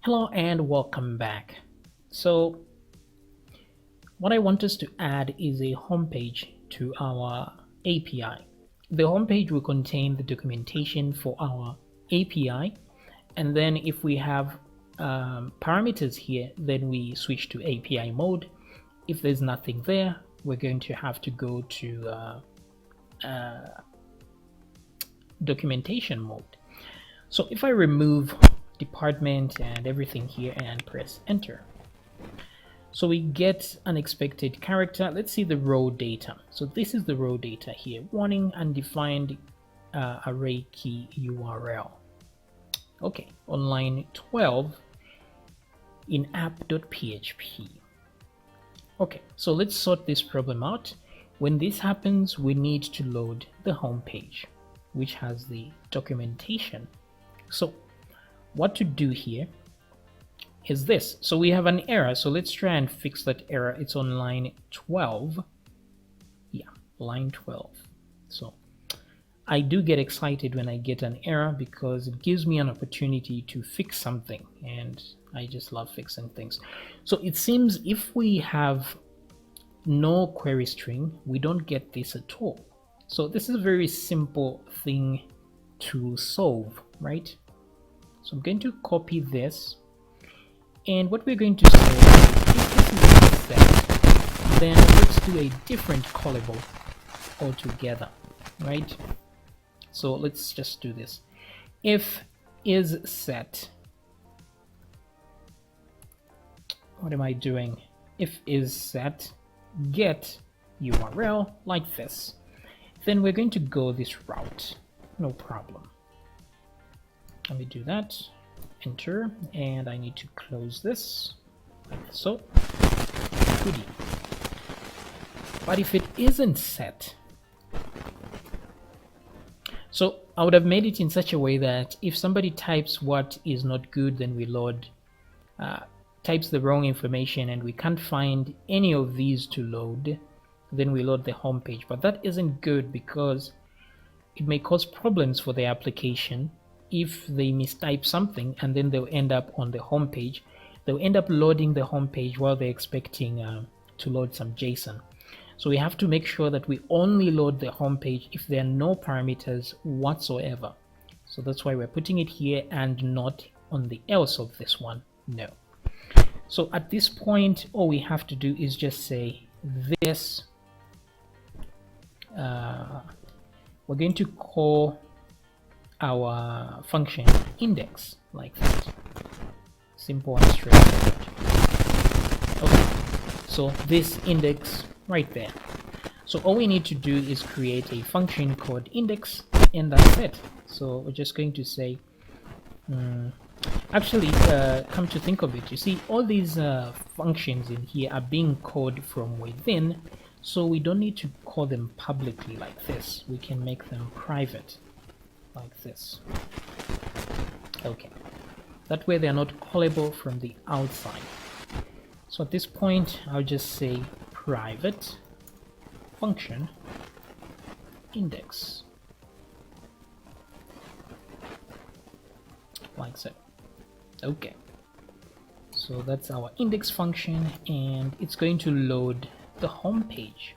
Hello and welcome back. So what I want us to add is a homepage to our API. The homepage will contain the documentation for our API, and then if we have parameters here, then we switch to API mode. If there's nothing there, we're going to have to go to documentation mode. So if I remove department and everything here and press enter, so we get unexpected character. Let's see the row data. So this is the row data here. Warning: undefined array key URL. Okay, on line 12 in app.php. Okay, so let's sort this problem out. When this happens, we need to load the home page, which has the documentation. So what to do here is this. So we have an error, so let's try and fix that error. It's on line 12. Yeah, line 12. So I do get excited when I get an error because it gives me an opportunity to fix something, and I just love fixing things. So it seems if we have no query string, we don't get this at all. So this is a very simple thing to solve, right? So I'm going to copy this, and what we're going to say is if this is set, then let's do a different callable altogether, right? So let's just do this. If is set, what am I doing? If is set get URL like this, then we're going to go this route, no problem. Let me do that, enter, and I need to close this like so. Goodie. But if it isn't set, so I would have made it in such a way that if somebody types what is not good, then we load, types the wrong information and we can't find any of these to load, then we load the home page. But that isn't good because it may cause problems for the application if they mistype something and then they'll end up on the home page. They'll end up loading the home page while they're expecting to load some JSON. So we have to make sure that we only load the home page if there are no parameters whatsoever. So that's why we're putting it here and not on the else of this one. No. So at this point, all we have to do is just say this. We're going to call our function index like that. Simple and straightforward. Okay, so this index right there. So all we need to do is create a function called index, and that's it. So we're just going to say actually, come to think of it, you see all these functions in here are being called from within, so we don't need to call them publicly like this. We can make them private like this. Okay, that way they're not callable from the outside. So at this point I'll just say private function index like so. Okay, so that's our index function, and it's going to load the home page.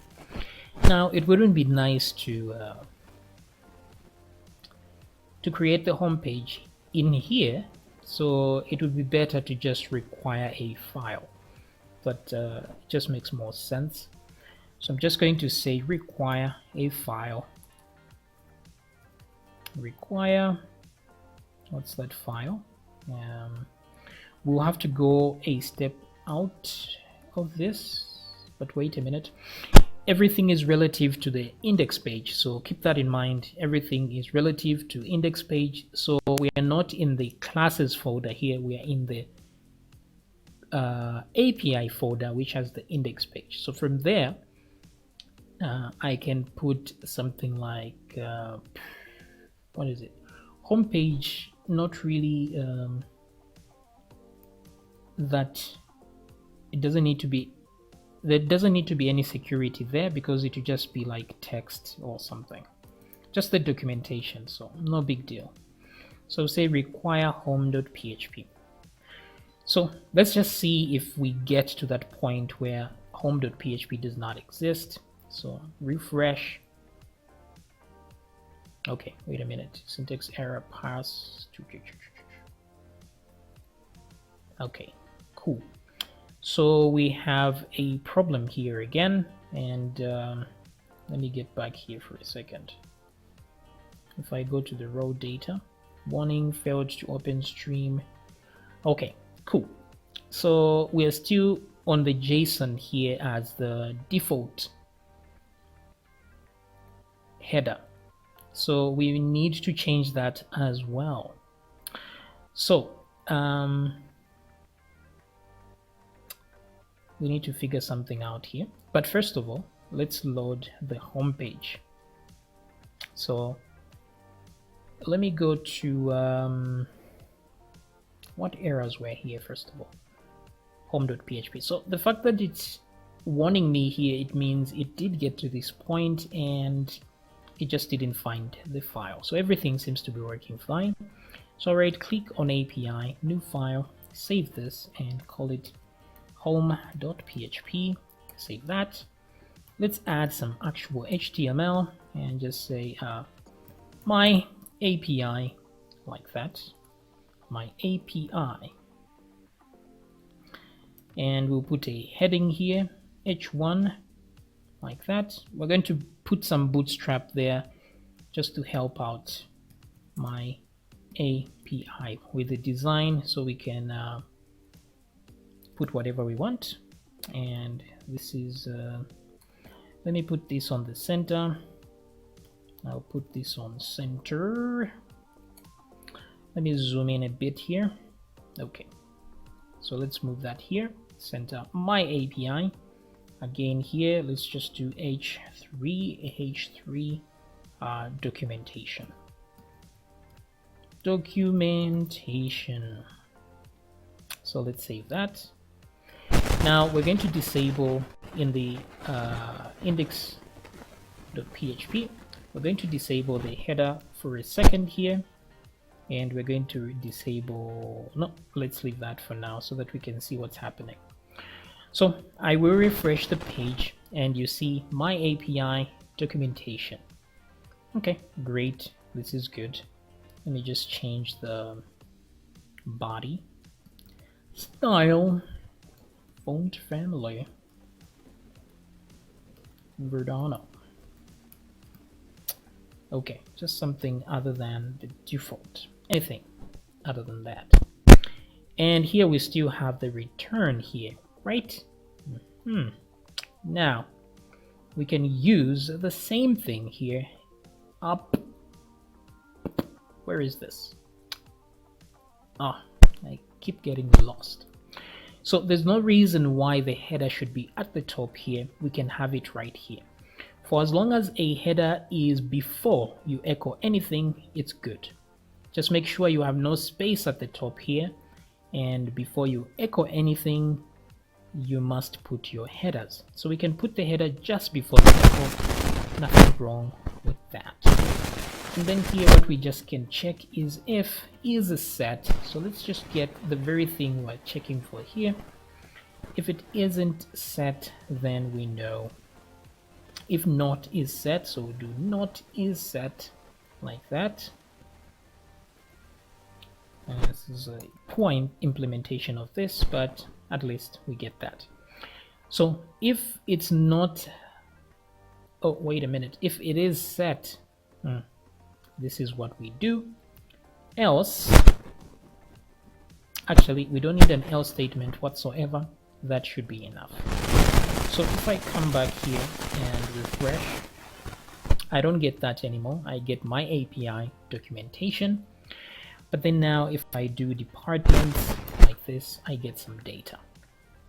Now it wouldn't be nice to create the home page in here, so it would be better to just require a file, but it just makes more sense. So I'm just going to say require a file. Require, what's that file? We'll have to go a step out of this, but wait a minute. Everything is relative to the index page, so keep that in mind. Everything is relative to index page, so we are not in the classes folder here, we are in the API folder, which has the index page. So from there I can put something like what is it, homepage. Not really that it doesn't need to be, there doesn't need to be any security there because it would just be like text or something, just the documentation, so no big deal. So say require home.php. So let's just see if we get to that point where home.php does not exist. So refresh. Okay, wait a minute. Syntax error pass. Okay, cool. So we have a problem here again, and let me get back here for a second. If I go to the raw data, warning, failed to open stream. Okay, cool. So we are still on the JSON here as the default header. So we need to change that as well. So we need to figure something out here. But first of all, let's load the home page. So let me go to what errors were here first of all. Home.php. So the fact that it's warning me here, it means it did get to this point and it just didn't find the file. So everything seems to be working fine. So right click on API, new file, save this and call it home.php. Save that. Let's add some actual HTML and just say my API, like that, my API. And we'll put a heading here, h1, like that. We're going to put some bootstrap there just to help out my API with the design, so we can put whatever we want. And this is let me put this on the center. I'll put this on center. Let me zoom in a bit here. Okay, so let's move that here, center my API. Again here, let's just do h3 documentation. So let's save that. Now we're going to disable in the index.php, we're going to disable the header for a second here, and we're going to disable, no, let's leave that for now so that we can see what's happening. So I will refresh the page and you see my API documentation. Okay, great, this is good. Let me just change the body style, font family, Verdano. Okay, just something other than the default, anything other than that. And here we still have the return here, right? Now we can use the same thing here. Up, where is this? I keep getting lost. So there's no reason why the header should be at the top here. We can have it right here. For as long as a header is before you echo anything, it's good. Just make sure you have no space at the top here, and before you echo anything, you must put your headers. So we can put the header just before the echo. Nothing wrong with that. And then here what we just can check is if is set. So let's just get the very thing we're checking for here. If it isn't set, then we know. If not is set, so do not is set, like that. And this is a poor implementation of this, but at least we get that. So if it's not, oh wait a minute, if it is set, this is what we do. Else, actually we don't need an else statement whatsoever. That should be enough. So if I come back here and refresh, I don't get that anymore. I get my API documentation. But then now if I do departments like this, I get some data.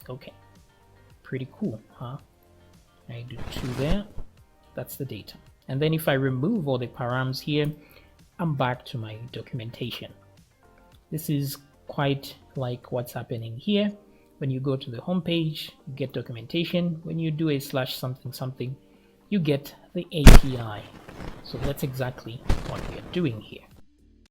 Okay, pretty cool, huh? I do 2 there, that's the data. And then if I remove all the params here, I'm back to my documentation. This is quite like what's happening here. When you go to the home page, you get documentation. When you do a / something something, you get the API. So that's exactly what we are doing here.